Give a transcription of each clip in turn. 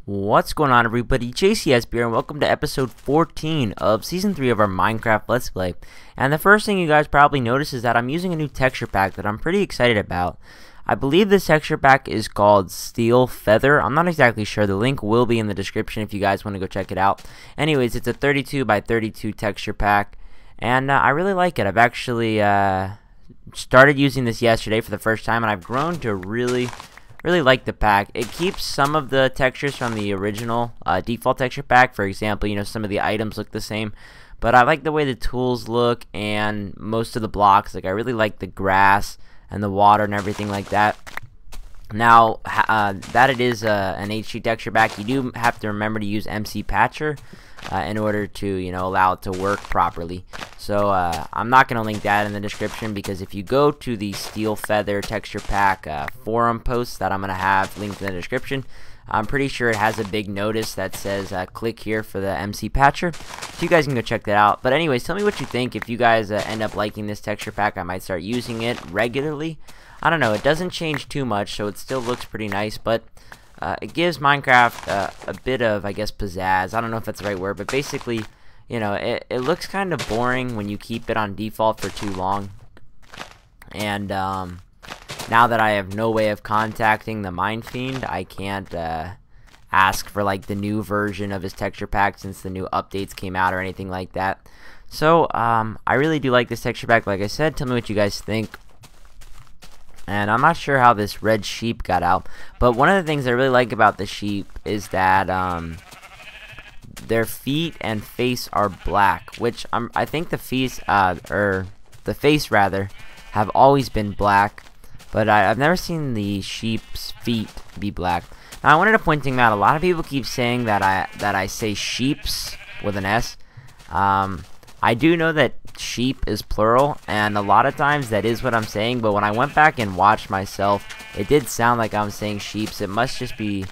What's going on, everybody? JCSB here, and welcome to episode 14 of season 3 of our Minecraft Let's Play. And the first thing you guys probably notice is that I'm using a new texture pack that I'm pretty excited about. I believe this texture pack is called Steel Feather. I'm not exactly sure. The link will be in the description if you guys want to go check it out. Anyways, it's a 32 by 32 texture pack, and I really like it. I've actually started using this yesterday for the first time, and I've grown to really like the pack. It keeps some of the textures from the original default texture pack. For example, you know, some of the items look the same, but I like the way the tools look and most of the blocks. Like, I really like the grass and the water and everything like that. Now, that it is an HD texture pack, you do have to remember to use MC Patcher in order to, you know, allow it to work properly. So I'm not going to link that in the description, because if you go to the Steel Feather texture pack forum post that I'm going to have linked in the description, I'm pretty sure it has a big notice that says click here for the MC Patcher, so you guys can go check that out. But anyways, tell me what you think. If you guys end up liking this texture pack, I might start using it regularly. I don't know, it doesn't change too much, so it still looks pretty nice, but it gives Minecraft a bit of, I guess, pizzazz. I don't know if that's the right word, but basically, you know, it looks kind of boring when you keep it on default for too long. And now that I have no way of contacting the Mind Fiend, I can't ask for like the new version of his texture pack since the new updates came out or anything like that. So I really do like this texture pack. Like I said, tell me what you guys think. And I'm not sure how this red sheep got out, but one of the things I really like about the sheep is that their feet and face are black, which I think the face rather have always been black, but I've never seen the sheep's feet be black. Now, I wanted to point out, a lot of people keep saying that I say sheeps with an S. I do know that sheep is plural, and a lot of times that is what I'm saying, but when I went back and watched myself, it did sound like I'm saying sheeps. It must just be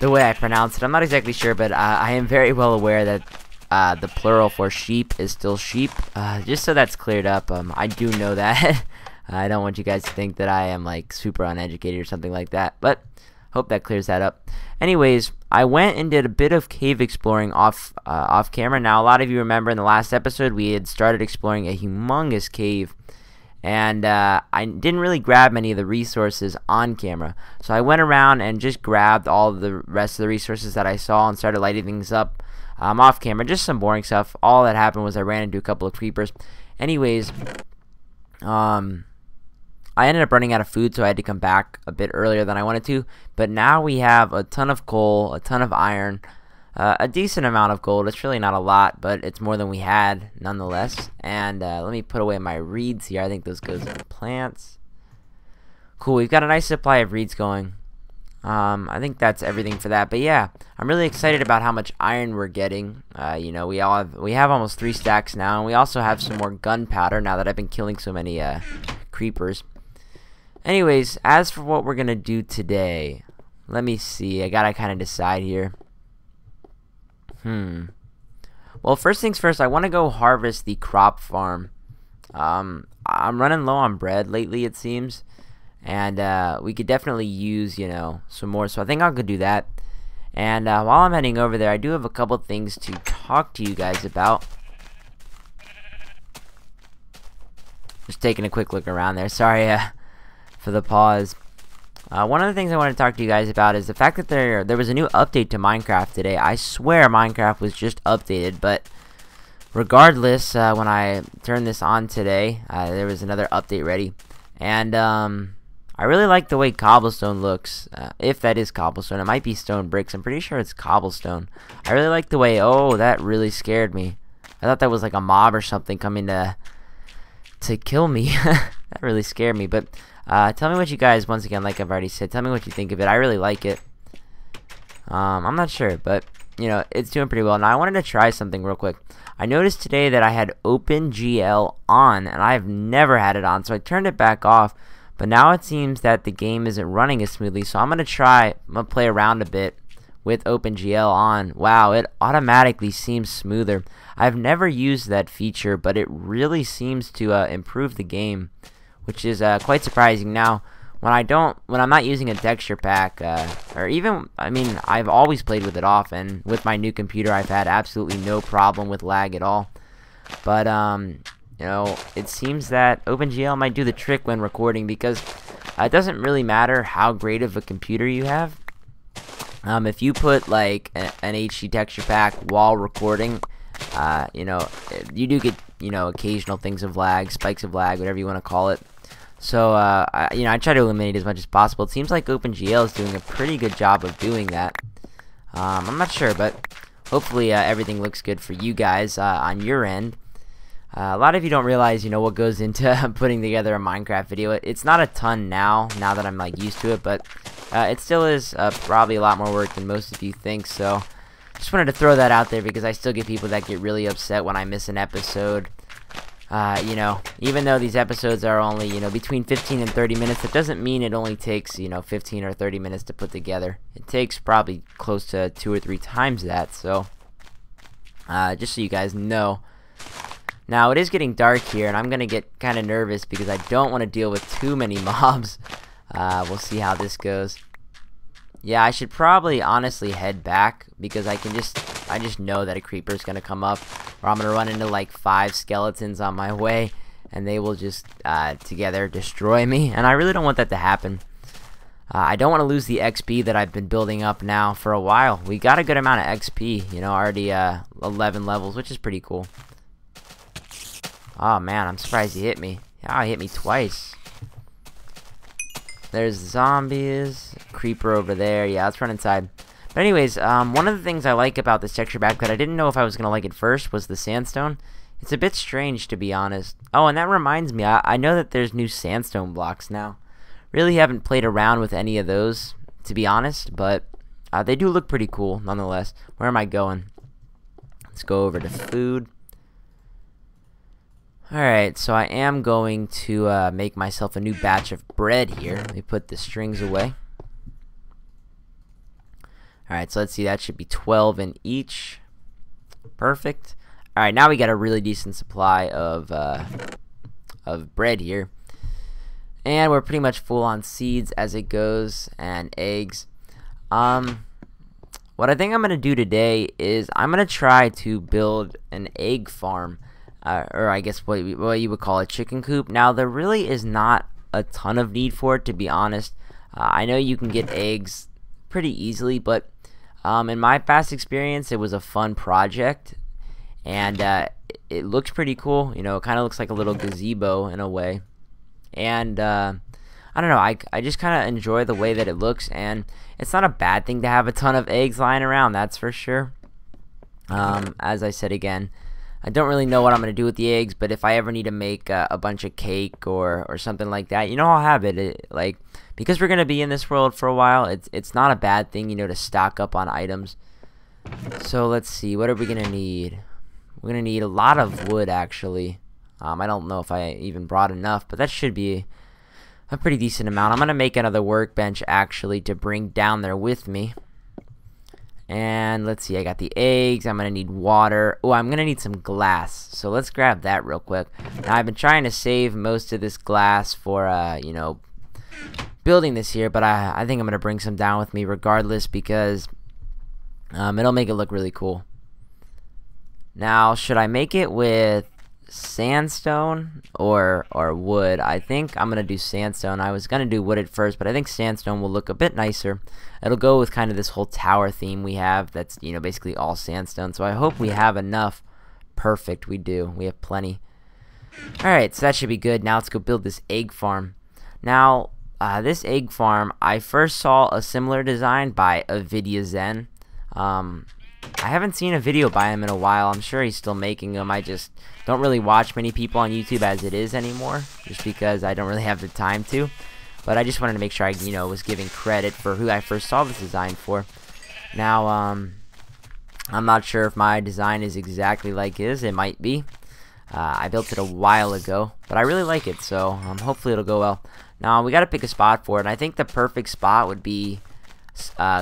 the way I pronounce it. I'm not exactly sure, but I am very well aware that the plural for sheep is still sheep. Just so that's cleared up, I do know that. I don't want you guys to think that I am like super uneducated or something like that, but hope that clears that up. Anyways, I went and did a bit of cave exploring off camera. Now, a lot of you remember in the last episode we had started exploring a humongous cave, and I didn't really grab many of the resources on camera. So I went around and just grabbed all of the rest of the resources that I saw and started lighting things up off camera. Just some boring stuff. All that happened was I ran into a couple of creepers. Anyways, I ended up running out of food, so I had to come back a bit earlier than I wanted to. But now we have a ton of coal, a ton of iron, a decent amount of gold. It's really not a lot, but it's more than we had nonetheless. And let me put away my reeds here. I think those goes in plants. Cool, we've got a nice supply of reeds going. I think that's everything for that. But yeah, I'm really excited about how much iron we're getting. You know, we have almost 3 stacks now, and we also have some more gunpowder now that I've been killing so many creepers. Anyways, as for what we're gonna do today, let me see. I gotta kind of decide here. Well, first things first, I want to go harvest the crop farm. I'm running low on bread lately, it seems, and we could definitely use, you know, some more. So I think I'll go do that. And while I'm heading over there, I do have a couple things to talk to you guys about. Just taking a quick look around there. Sorry for the pause. One of the things I want to talk to you guys about is the fact that there was a new update to Minecraft today. I swear Minecraft was just updated, but regardless, when I turned this on today, there was another update ready. And I really like the way cobblestone looks. If that is cobblestone, it might be stone bricks. I'm pretty sure it's cobblestone. I really like the way, oh, that really scared me. I thought that was like a mob or something coming to kill me. That really scared me. But tell me what you guys, once again, like I've already said, tell me what you think of it. I really like it. I'm not sure, but you know, it's doing pretty well. Now, I wanted to try something real quick. I noticed today that I had OpenGL on, and I've never had it on, so I turned it back off. But now it seems that the game isn't running as smoothly, so I'm gonna play around a bit with OpenGL on. Wow, it automatically seems smoother. I've never used that feature, but it really seems to improve the game, which is quite surprising. Now, when I'm not using a texture pack, or even, I mean, I've always played with it off, and with my new computer, I've had absolutely no problem with lag at all. But, you know, it seems that OpenGL might do the trick when recording, because it doesn't really matter how great of a computer you have. If you put, like, an HD texture pack while recording, you know, you do get, you know, occasional things of lag, spikes of lag, whatever you want to call it. So, you know, I try to eliminate as much as possible. It seems like OpenGL is doing a pretty good job of doing that. I'm not sure, but hopefully everything looks good for you guys on your end. A lot of you don't realize, you know, what goes into putting together a Minecraft video. It's not a ton now that I'm, like, used to it, but it still is probably a lot more work than most of you think, so just wanted to throw that out there because I still get people that get really upset when I miss an episode. You know, even though these episodes are only, you know, between 15 and 30 minutes, it doesn't mean it only takes, you know, 15 or 30 minutes to put together. It takes probably close to 2 or 3 times that, so just so you guys know. Now, it is getting dark here, and I'm going to get kind of nervous because I don't want to deal with too many mobs. We'll see how this goes. Yeah, I should probably honestly head back because I just know that a creeper is going to come up, or I'm going to run into like 5 skeletons on my way, and they will just together destroy me, and I really don't want that to happen. I don't want to lose the XP that I've been building up now for a while. We got a good amount of XP, you know, already 11 levels, which is pretty cool. Oh man, I'm surprised he hit me. Oh, he hit me twice. There's zombies, creeper over there. Yeah, let's run inside. But anyways, one of the things I like about this texture pack that I didn't know if I was going to like it first was the sandstone. It's a bit strange, to be honest. Oh, and that reminds me, I know that there's new sandstone blocks now. Really haven't played around with any of those, to be honest, but they do look pretty cool, nonetheless. Where am I going? Let's go over to food. Alright, so I am going to make myself a new batch of bread here. Let me put the strings away. Alright, so let's see, that should be 12 in each. Perfect. Alright, now we got a really decent supply of bread here. And we're pretty much full on seeds as it goes, and eggs. What I think I'm going to do today is I'm going to try to build an egg farm. Or I guess what you would call a chicken coop. Now, there really is not a ton of need for it, to be honest. I know you can get eggs pretty easily, but in my past experience, it was a fun project, and it looks pretty cool. You know, it kind of looks like a little gazebo in a way, and I don't know. I just kind of enjoy the way that it looks, and it's not a bad thing to have a ton of eggs lying around. That's for sure. As I said again, I don't really know what I'm going to do with the eggs, but if I ever need to make a bunch of cake or something like that, you know, I'll have it. Like, because we're going to be in this world for a while, it's not a bad thing, you know, to stock up on items. So let's see, what are we going to need? We're going to need a lot of wood, actually. I don't know if I even brought enough, but that should be a pretty decent amount. I'm going to make another workbench, actually, to bring down there with me. And let's see, I got the eggs, I'm going to need water. Oh, I'm going to need some glass. So let's grab that real quick. Now, I've been trying to save most of this glass for, you know, building this here. But I think I'm going to bring some down with me regardless because it'll make it look really cool. Now, should I make it with sandstone or wood? I think I'm going to do sandstone. I was going to do wood at first, but I think sandstone will look a bit nicer. It'll go with kind of this whole tower theme we have that's, you know, basically all sandstone. So I hope we have enough. Perfect, we do. We have plenty. Alright, so that should be good. Now let's go build this egg farm. Now, this egg farm, I first saw a similar design by Zen. I haven't seen a video by him in a while. I'm sure he's still making them. I just don't really watch many people on YouTube as it is anymore, just because I don't really have the time to. But I just wanted to make sure I, you know, was giving credit for who I first saw this design for. Now, I'm not sure if my design is exactly like his. It might be. I built it a while ago, but I really like it, so hopefully it'll go well. Now, we got to pick a spot for it, and I think the perfect spot would be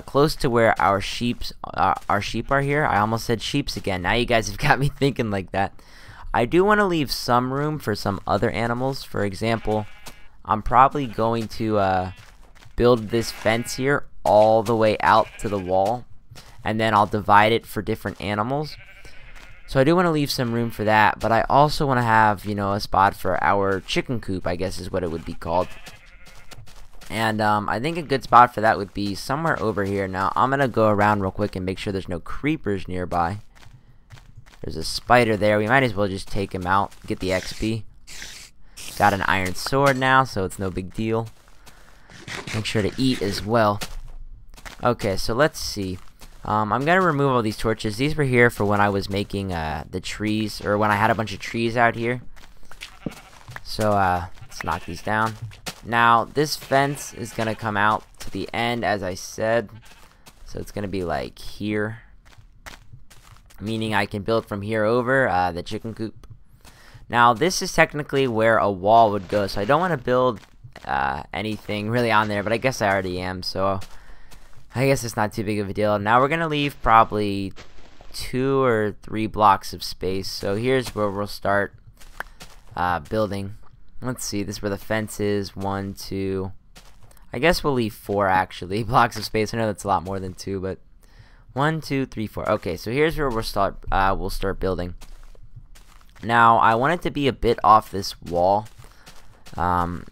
close to where our sheep are here. I almost said sheeps again. Now you guys have got me thinking like that. I do want to leave some room for some other animals. For example, I'm probably going to build this fence here all the way out to the wall, and then I'll divide it for different animals. So I do want to leave some room for that, but I also want to have, you know, a spot for our chicken coop, I guess is what it would be called. And I think a good spot for that would be somewhere over here. Now I'm gonna go around real quick and make sure there's no creepers nearby. There's a spider there. We might as well just take him out, get the XP. Got an iron sword now, so it's no big deal. Make sure to eat as well. Okay, so let's see. I'm gonna remove all these torches. These were here for when I was making the trees, or when I had a bunch of trees out here. So let's knock these down. Now this fence is gonna come out to the end, as I said. So it's gonna be like here, meaning I can build from here over the chicken coop. Now this is technically where a wall would go, so I don't want to build anything really on there, but I guess I already am, so I guess it's not too big of a deal. Now we're gonna leave probably 2 or 3 blocks of space. So here's where we'll start building. Let's see, this is where the fence is. 1, 2. I guess we'll leave 4 actually blocks of space. I know that's a lot more than 2, but 1, 2, 3, 4. Okay, so here's where we'll start building. Now I want it to be a bit off this wall.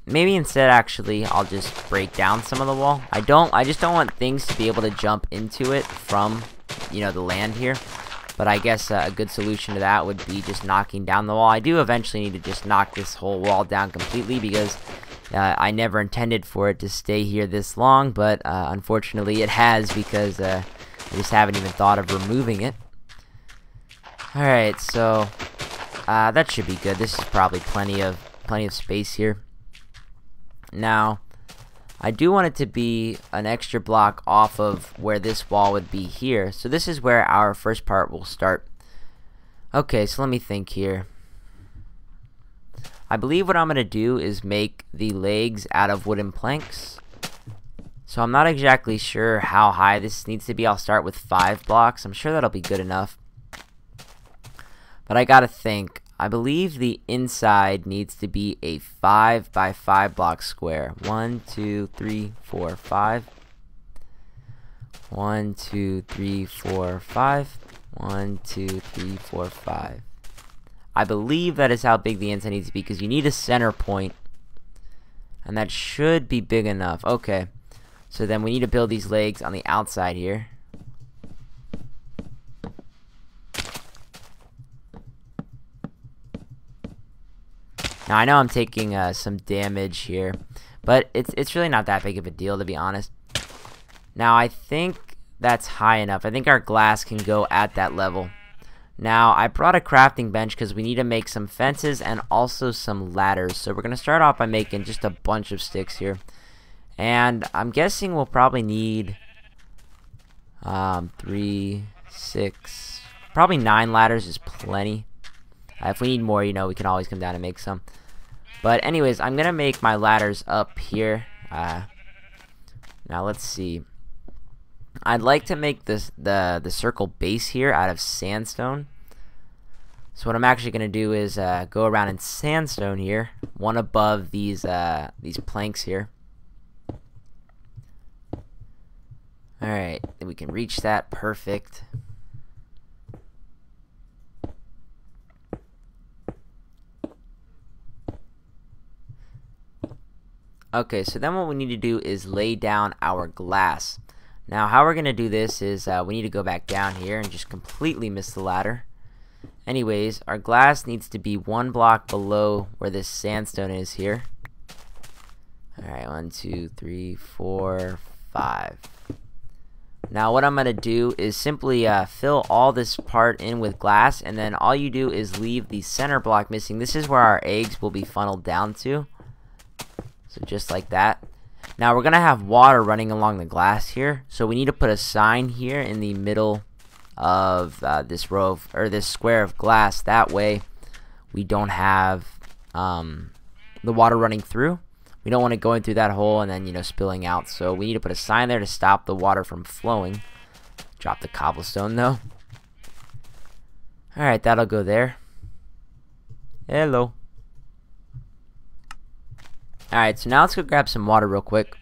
Maybe instead actually I'll just break down some of the wall. I just don't want things to be able to jump into it from, you know, the land here. But I guess a good solution to that would be just knocking down the wall. I do eventually need to just knock this whole wall down completely, because I never intended for it to stay here this long, but unfortunately it has, because I just haven't even thought of removing it. Alright, so that should be good. This is probably plenty of space here. Now I do want it to be an extra block off of where this wall would be here. So this is where our first part will start. Okay, so let me think here. I believe what I'm going to do is make the legs out of wooden planks. So I'm not exactly sure how high this needs to be. I'll start with 5 blocks. I'm sure that'll be good enough. But I gotta think. I believe the inside needs to be a 5 by 5 block square. 1, 2, 3, 4, 5. 1, 2, 3, 4, 5. 1, 2, 3, 4, 5. I believe that is how big the inside needs to be, because you need a center point, and that should be big enough. Okay, so then we need to build these legs on the outside here. Now I know I'm taking some damage here, but it's really not that big of a deal, to be honest. Now I think that's high enough. I think our glass can go at that level. Now I brought a crafting bench because we need to make some fences and also some ladders. So we're going to start off by making just a bunch of sticks here. And I'm guessing we'll probably need 3, 6, probably 9 ladders is plenty. If we need more, you know, we can always come down and make some. But anyways, I'm gonna make my ladders up here. Now let's see. I'd like to make this the circle base here out of sandstone. So what I'm actually gonna do is go around in sandstone here, one above these planks here. All right, we can reach that. Perfect. Okay, so then what we need to do is lay down our glass. Now how we're going to do this is we need to go back down here and just completely miss the ladder. Anyways, our glass needs to be 1 block below where this sandstone is here. Alright, 1, 2, 3, 4, 5. Now what I'm going to do is simply fill all this part in with glass, and then all you do is leave the center block missing. This is where our eggs will be funneled down to. So just like that. Now we're gonna have water running along the glass here, so we need to put a sign here in the middle of this row of, or this square of glass. That way we don't have the water running through. We don't want it going through that hole and then, you know, spilling out. So we need to put a sign there to stop the water from flowing. Drop the cobblestone though. Alright, that'll go there. Hello. Alright, so now let's go grab some water real quick.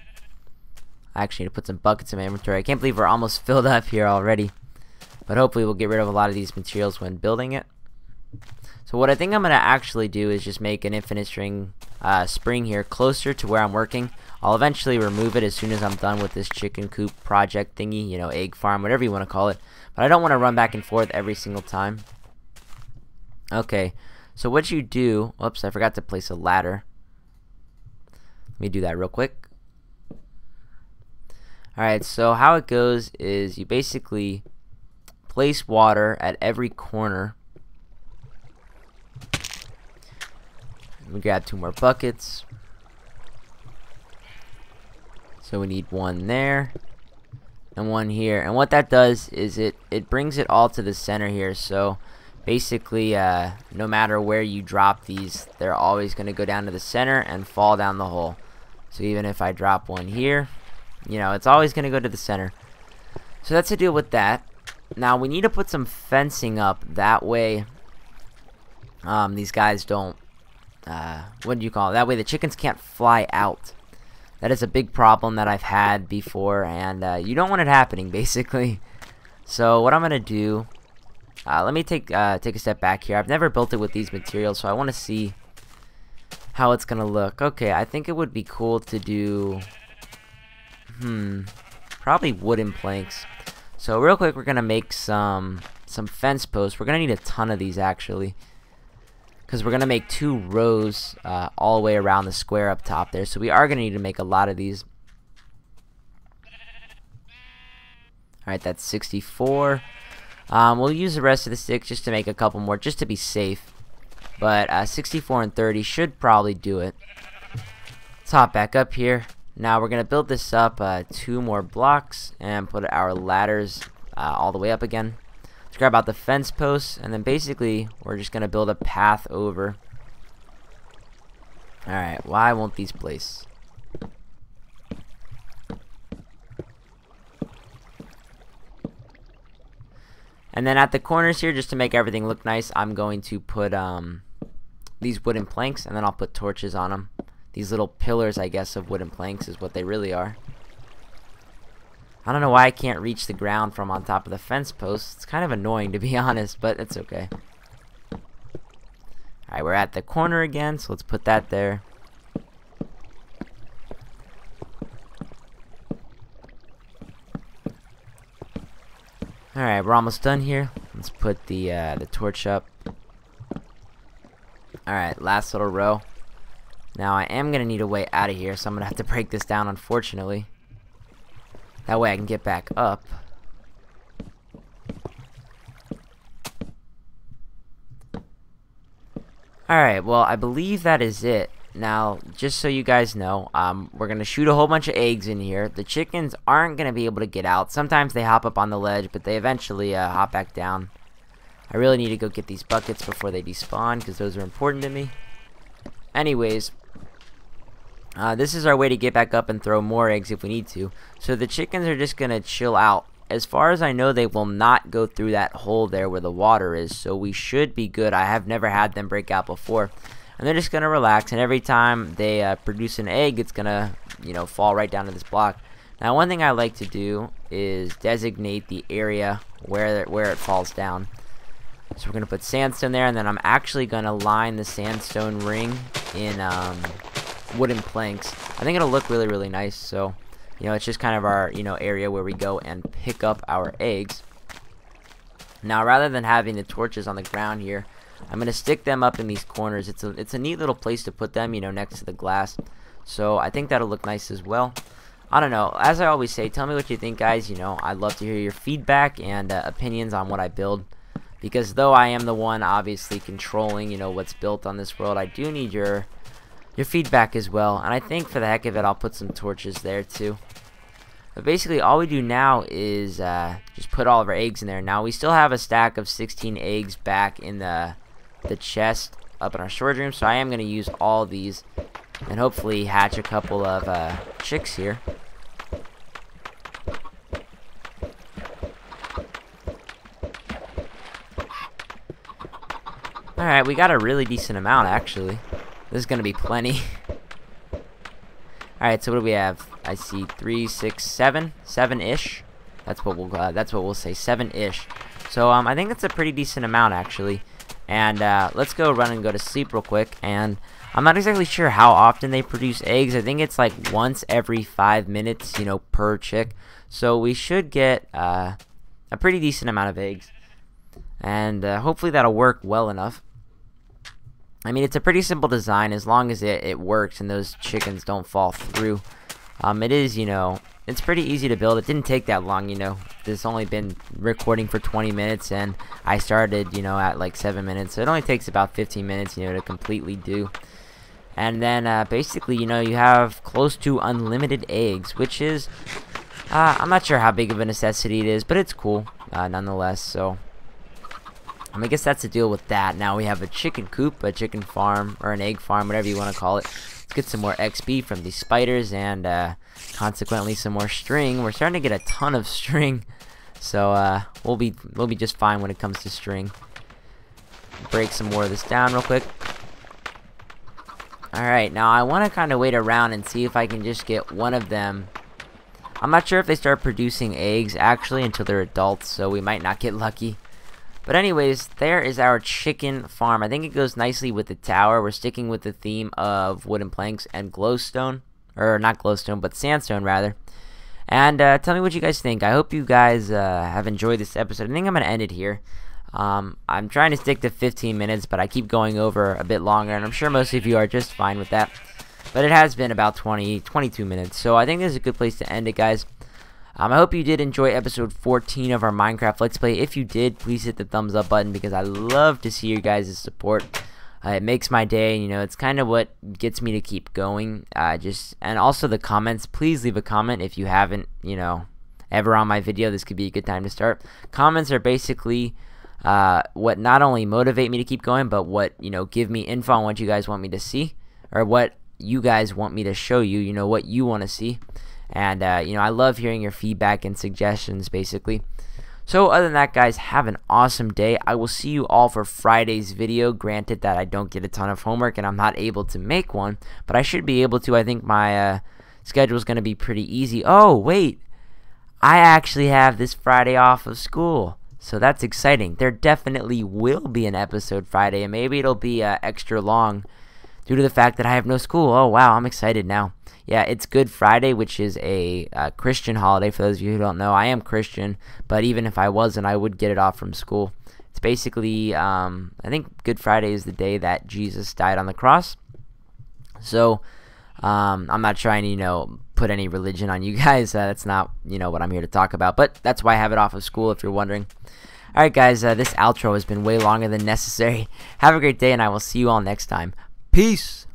I actually need to put some buckets in my inventory. I can't believe we're almost filled up here already. But hopefully we'll get rid of a lot of these materials when building it. So what I think I'm going to actually do is just make an infinite string spring here closer to where I'm working. I'll eventually remove it as soon as I'm done with this chicken coop project thingy, you know, egg farm, whatever you want to call it. But I don't want to run back and forth every single time. Okay, so what you do, oops, I forgot to place a ladder. Let me do that real quick. Alright, so how it goes is you basically place water at every corner. We grab 2 more buckets. So we need 1 there and 1 here. And what that does is it brings it all to the center here. So basically, no matter where you drop these, they're always going to go down to the center and fall down the hole. So even if I drop 1 here, you know, it's always going to go to the center. So that's the deal with that. Now we need to put some fencing up. That way, these guys don't, what do you call it? That way the chickens can't fly out. That is a big problem that I've had before, and you don't want it happening, basically. So what I'm gonna do, let me take a step back here. I've never built it with these materials, so I want to see how it's gonna look. Okay, I think it would be cool to do, probably wooden planks. So real quick, we're gonna make some fence posts. We're gonna need a ton of these actually, because we're gonna make 2 rows all the way around the square up top there. So we are gonna need to make a lot of these. Alright, that's 64. We'll use the rest of the sticks just to make a couple more, just to be safe. But 64 and 30 should probably do it. Let's hop back up here. Now we're gonna build this up 2 more blocks and put our ladders all the way up again. Let's grab out the fence posts, and then basically we're just gonna build a path over. Alright, why won't these place? And then at the corners here, just to make everything look nice, I'm going to put these wooden planks, and then I'll put torches on them. These little pillars, I guess, of wooden planks is what they really are. I don't know why I can't reach the ground from on top of the fence posts. It's kind of annoying, to be honest, but it's okay. Alright, we're at the corner again, so let's put that there. Alright, we're almost done here. Let's put the torch up. Alright, last little row. Now I am going to need a way out of here, so I'm going to have to break this down, unfortunately. That way I can get back up. Alright, well, I believe that is it. Now, just so you guys know, we're going to shoot a whole bunch of eggs in here. The chickens aren't going to be able to get out. Sometimes they hop up on the ledge, but they eventually hop back down. I really need to go get these buckets before they despawn, because those are important to me. Anyways, this is our way to get back up and throw more eggs if we need to. So the chickens are just going to chill out. As far as I know, they will not go through that hole there where the water is, so we should be good. I have never had them break out before. And they're just going to relax, and every time they produce an egg, it's going to, you know, fall right down to this block. Now, one thing I like to do is designate the area where it falls down. So we're going to put sandstone there, and then I'm actually going to line the sandstone ring in wooden planks. I think it'll look really, really nice. So, you know, it's just kind of our, you know, area where we go and pick up our eggs. Now, rather than having the torches on the ground here, I'm going to stick them up in these corners. It's a neat little place to put them, you know, next to the glass. So I think that'll look nice as well. I don't know. As I always say, tell me what you think, guys. You know, I'd love to hear your feedback and opinions on what I build. Because though I am the one obviously controlling, you know, what's built on this world, I do need your feedback as well. And I think for the heck of it, I'll put some torches there too. But basically, all we do now is just put all of our eggs in there. Now, we still have a stack of 16 eggs back in the chest up in our storage room. So I am going to use all these and hopefully hatch a couple of chicks here. Alright, we got a really decent amount, actually. This is going to be plenty. Alright, so what do we have? I see 3, 6, 7. 7-ish. That's what we'll say. 7-ish. So I think that's a pretty decent amount actually. And let's go run and go to sleep real quick. And I'm not exactly sure how often they produce eggs. I think it's like once every 5 minutes, you know, per chick. So we should get a pretty decent amount of eggs. And hopefully that'll work well enough. I mean, it's a pretty simple design as long as it works and those chickens don't fall through. It is, you know, it's pretty easy to build. It didn't take that long, you know. This only been recording for 20 minutes and I started, you know, at like 7 minutes. So it only takes about 15 minutes, you know, to completely do. And then basically, you know, you have close to unlimited eggs, which is, I'm not sure how big of a necessity it is, but it's cool nonetheless. So I guess that's the deal with that. Now we have a chicken coop, a chicken farm, or an egg farm, whatever you want to call it. Let's get some more XP from these spiders and consequently some more string. We're starting to get a ton of string, so we'll be just fine when it comes to string. Break some more of this down real quick. Alright, now I want to kind of wait around and see if I can just get one of them. I'm not sure if they start producing eggs actually until they're adults, so we might not get lucky. But anyways, there is our chicken farm. I think it goes nicely with the tower. We're sticking with the theme of wooden planks and glowstone. Or not glowstone, but sandstone rather. And tell me what you guys think. I hope you guys have enjoyed this episode. I think I'm going to end it here. I'm trying to stick to 15 minutes, but I keep going over a bit longer. And I'm sure most of you are just fine with that. But it has been about 22 minutes. So I think this is a good place to end it, guys. I hope you did enjoy episode 14 of our Minecraft Let's Play. If you did, please hit the thumbs up button because I love to see your guys' support. It makes my day, you know, it's kind of what gets me to keep going. And also the comments, please leave a comment if you haven't, you know, ever on my video. This could be a good time to start. Comments are basically what not only motivate me to keep going, but what, you know, give me info on what you guys want me to see, or what you guys want me to show you, you know, what you want to see. And, you know, I love hearing your feedback and suggestions, basically. So, other than that, guys, have an awesome day. I will see you all for Friday's video. Granted that I don't get a ton of homework and I'm not able to make one. But I should be able to. I think my schedule is going to be pretty easy. Oh, wait. I actually have this Friday off of school. So, that's exciting. There definitely will be an episode Friday. And maybe it'll be extra long due to the fact that I have no school. Oh, wow. I'm excited now. Yeah, it's Good Friday, which is a Christian holiday. For those of you who don't know, I am Christian, but even if I wasn't, I would get it off from school. It's basically, I think Good Friday is the day that Jesus died on the cross. So, I'm not trying to, you know, put any religion on you guys. That's not, you know, what I'm here to talk about. But that's why I have it off of school, if you're wondering. Alright, guys, this outro has been way longer than necessary. Have a great day, and I will see you all next time. Peace!